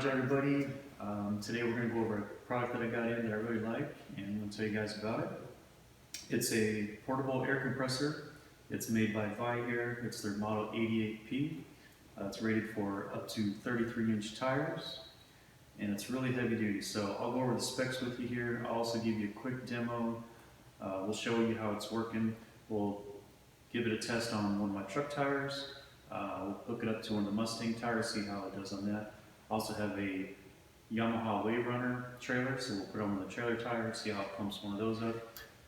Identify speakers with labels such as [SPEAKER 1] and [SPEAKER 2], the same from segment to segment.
[SPEAKER 1] garage, everybody. Today we're going to go over a product that I got in that I really like, and I'm going to tell you guys about it. It's a portable air compressor. It's made by Viair. It's their model 88P. It's rated for up to 33-inch tires, and it's really heavy duty. So I'll go over the specs with you here. I'll also give you a quick demo. We'll show you how it's working. We'll give it a test on one of my truck tires. We'll hook it up to one of the Mustang tires, see how it does on that. I also have a Yamaha Wave Runner trailer, so we'll put it on the trailer tire, see how it pumps one of those up.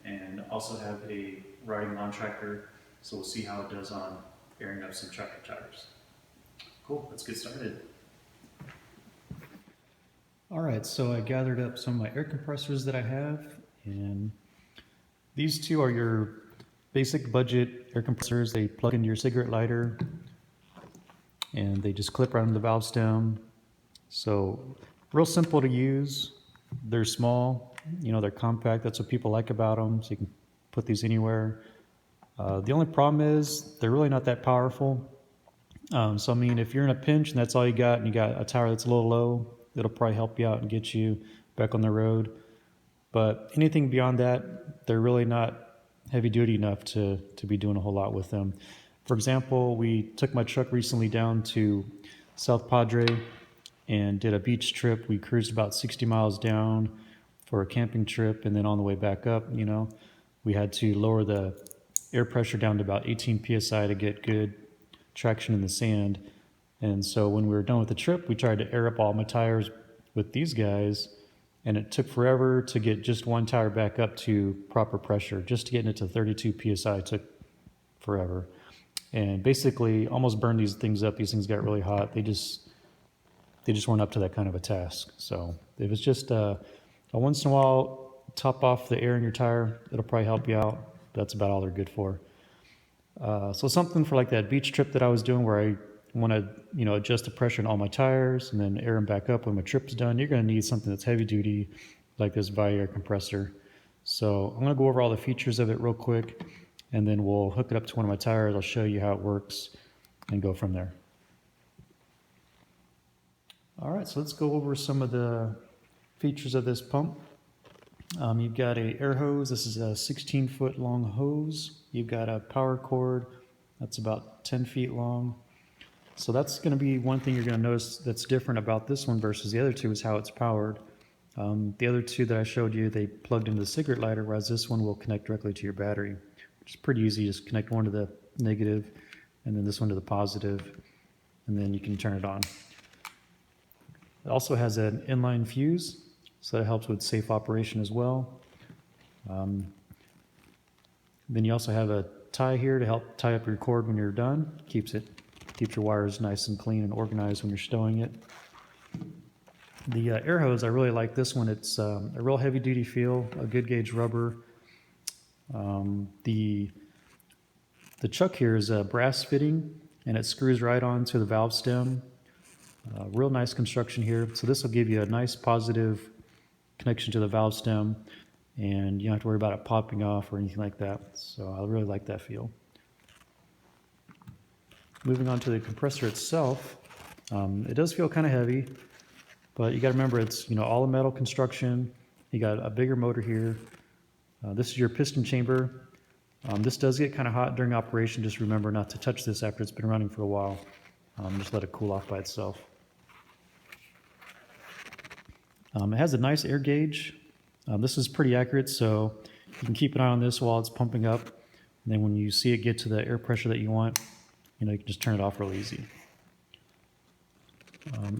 [SPEAKER 1] And also have a riding lawn tractor, so we'll see how it does on airing up some tractor tires. Cool, let's get started. Alright, so I gathered up some of my air compressors that I have, and these two are your basic budget air compressors. They plug into your cigarette lighter, and they just clip right on the valve stem. So real simple to use. They're small, they're compact. That's what people like about them, so you can put these anywhere. The only problem is they're really not that powerful. So I mean, if you're in a pinch and that's all you got, and you got a tire that's a little low, it'll probably help you out and get you back on the road. But anything beyond that, they're really not heavy duty enough to be doing a whole lot with them. For example, we took my truck recently down to South Padre and did a beach trip. We cruised about 60 miles down for a camping trip, and then on the way back up, we had to lower the air pressure down to about 18 psi to get good traction in the sand. And so when we were done with the trip, we tried to air up all my tires with these guys, and it took forever to get just one tire back up to proper pressure. Just to get it to 32 psi took forever. And basically almost burned these things up. These things got really hot. They just weren't up to that kind of a task. So if it's just a once in a while top off the air in your tire, it'll probably help you out. That's about all they're good for. So something for like that beach trip that I was doing, where I want to adjust the pressure in all my tires and then air them back up when my trip's done. You're going to need something that's heavy duty like this Viair compressor. So I'm going to go over all the features of it real quick, and then we'll hook it up to one of my tires. I'll show you how it works and go from there. All right, so let's go over some of the features of this pump. You've got a air hose. This is a 16-foot long hose. You've got a power cord that's about 10 feet long. So that's going to be one thing you're going to notice that's different about this one versus the other two, is how it's powered. The other two that I showed you, they plugged into the cigarette lighter, whereas this one will connect directly to your battery, which is pretty easy. Just connect one to the negative and then this one to the positive, and then you can turn it on. It also has an inline fuse, so that helps with safe operation as well. Then you also have a tie here to help tie up your cord when you're done. Keeps your wires nice and clean and organized when you're stowing it. The air hose, I really like this one. It's a real heavy duty feel, a good gauge rubber. The chuck here is a brass fitting, and it screws right onto the valve stem. Real nice construction here. So this will give you a nice positive connection to the valve stem, and you don't have to worry about it popping off or anything like that. So I really like that feel. Moving on to the compressor itself, it does feel kind of heavy, but you got to remember it's all a metal construction. You got a bigger motor here. This is your piston chamber. This does get kind of hot during operation. Just remember not to touch this after it's been running for a while. Just let it cool off by itself. It has a nice air gauge. This is pretty accurate, so you can keep an eye on this while it's pumping up. And then when you see it get to the air pressure that you want, you can just turn it off real easy.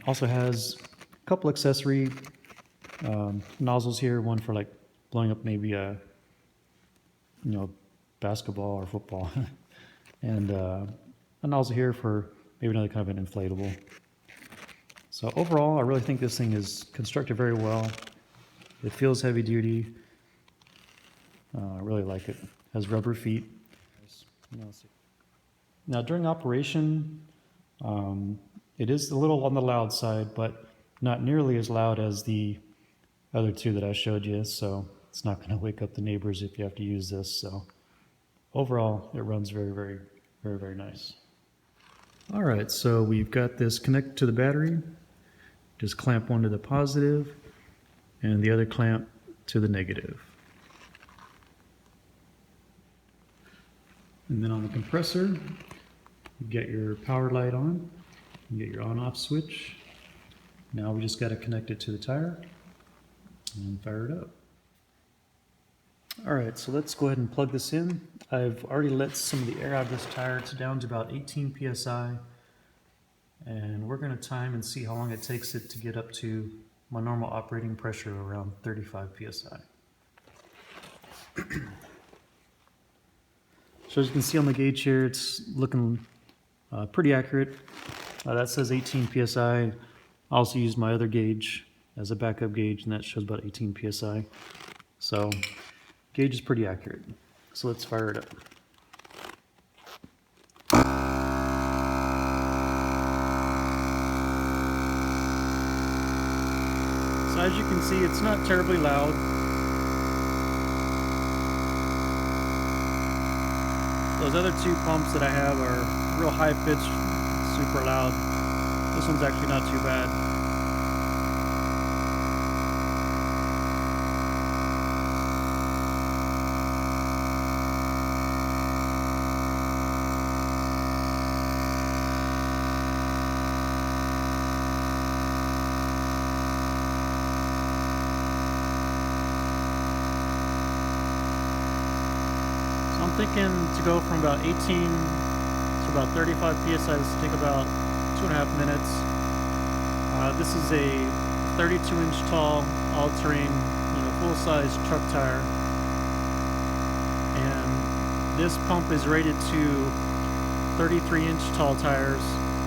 [SPEAKER 1] Also has a couple accessory nozzles here. One for like blowing up maybe a basketball or football, and a nozzle here for maybe another kind of an inflatable. So overall, I really think this thing is constructed very well. It feels heavy duty. I really like it. It has rubber feet. Now during operation, it is a little on the loud side, but not nearly as loud as the other two that I showed you. So it's not going to wake up the neighbors if you have to use this. So overall, it runs very, very, very nice. All right, so we've got this connected to the battery, Just clamp one to the positive and the other clamp to the negative. And then on the compressor, you get your power light on, you get your on-off switch. Now we just got to connect it to the tire and fire it up. All right, so let's go ahead and plug this in. I've already let some of the air out of this tire. It's down to about 18 psi. And we're going to time and see how long it takes it to get up to my normal operating pressure around 35 psi. So as you can see on the gauge here, it's looking pretty accurate. That says 18 psi. I also used my other gauge as a backup gauge, and that shows about 18 psi. So gauge is pretty accurate. So let's fire it up. So as you can see, it's not terribly loud. Those other two pumps that I have are real high pitched, super loud. This one's actually not too bad. I'm thinking to go from about 18 to about 35 psi. This will take about 2.5 minutes. This is a 32-inch tall, all-terrain, full-size truck tire, and this pump is rated to 33-inch tall tires,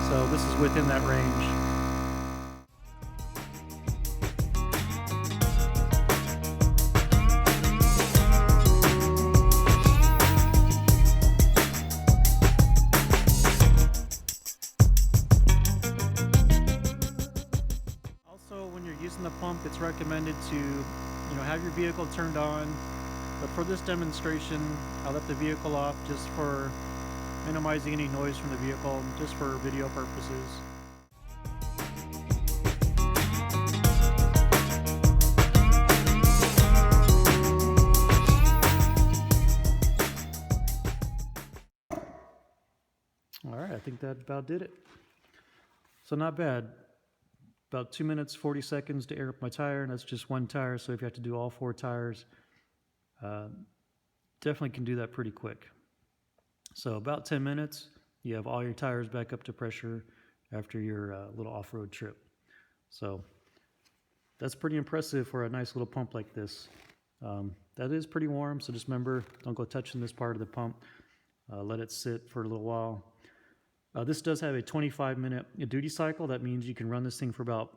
[SPEAKER 1] so this is within that range. Using the pump, it's recommended to have your vehicle turned on, but for this demonstration I left the vehicle off just for minimizing any noise from the vehicle, just for video purposes. Alright, I think that about did it. So not bad. About 2 minutes, 40 seconds to air up my tire, and that's just one tire, so if you have to do all 4 tires, definitely can do that pretty quick. So about 10 minutes, you have all your tires back up to pressure after your little off-road trip. So that's pretty impressive for a nice little pump like this. That is pretty warm, so just remember, don't go touching this part of the pump. Let it sit for a little while. This does have a 25-minute duty cycle. That means you can run this thing for about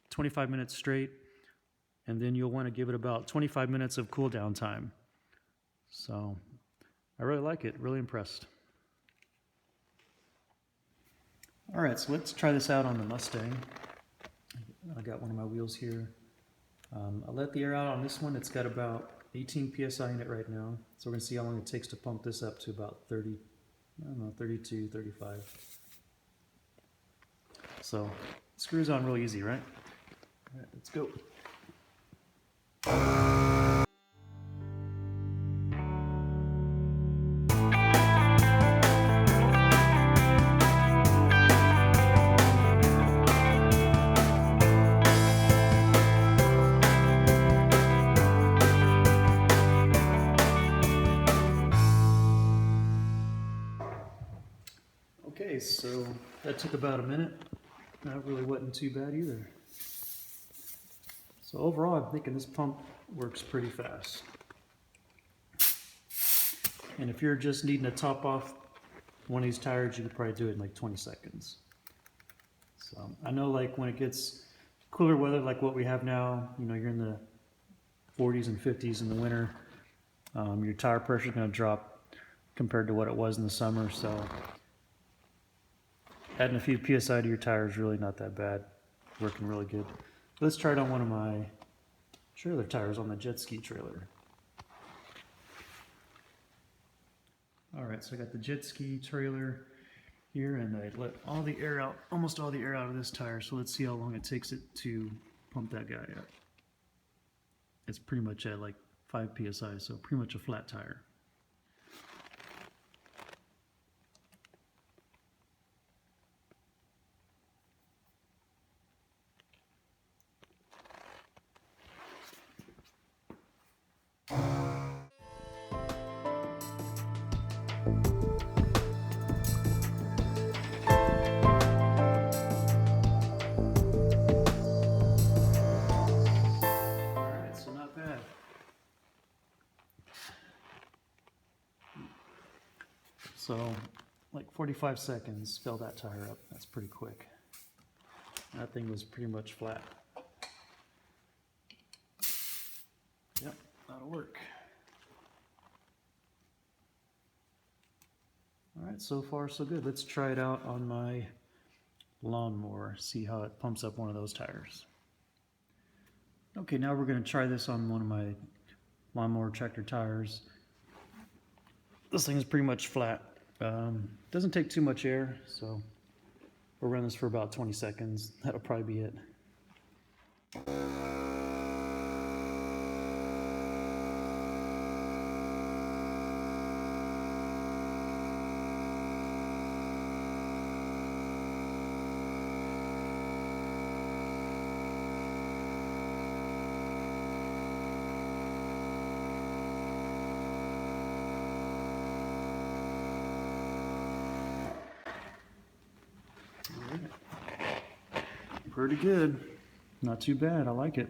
[SPEAKER 1] 25 minutes straight, and then you'll want to give it about 25 minutes of cool down time. So I really like it, really impressed. All right, so let's try this out on the Mustang. I got one of my wheels here. I let the air out on this one. It's got about 18 psi in it right now. So we're going to see how long it takes to pump this up to about 30. I don't know, 32, 35. So, screws on real easy, right? All right, let's go. Okay, so that took about a minute. That really wasn't too bad either. So overall, I'm thinking this pump works pretty fast. And if you're just needing to top off one of these tires, you could probably do it in like 20 seconds. So I know like when it gets cooler weather like what we have now, you're in the 40s and 50s in the winter, your tire pressure is going to drop compared to what it was in the summer. So adding a few psi to your tire is really not that bad. Working really good. Let's try it on one of my trailer tires on the jet ski trailer. Alright, so I got the jet ski trailer here and I let all the air out, almost all the air out of this tire. So let's see how long it takes it to pump that guy up. It's pretty much at like 5 psi, so pretty much a flat tire. So like 45 seconds, fill that tire up. That's pretty quick. That thing was pretty much flat. Yep, that'll work. All right, so far so good. Let's try it out on my lawnmower, see how it pumps up one of those tires. Okay, now we're going to try this on one of my lawnmower tractor tires. This thing is pretty much flat. Doesn't take too much air, so we'll run this for about 20 seconds. That'll probably be it. Pretty good. Not too bad. I like it.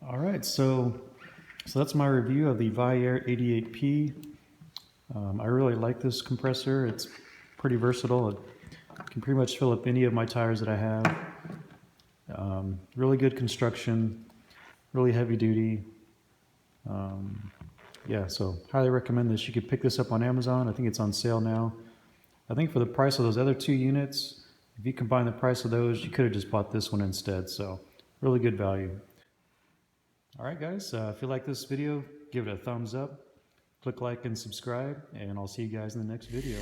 [SPEAKER 1] All right, so that's my review of the Viair 88P. I really like this compressor. It's pretty versatile. It can pretty much fill up any of my tires that I have. Really good construction, really heavy duty. Yeah, so highly recommend this. You could pick this up on Amazon. I think it's on sale now. I think for the price of those other two units, if you combine the price of those, you could have just bought this one instead. So really good value. All right, guys, if you like this video, give it a thumbs up, click like and subscribe, and I'll see you guys in the next video.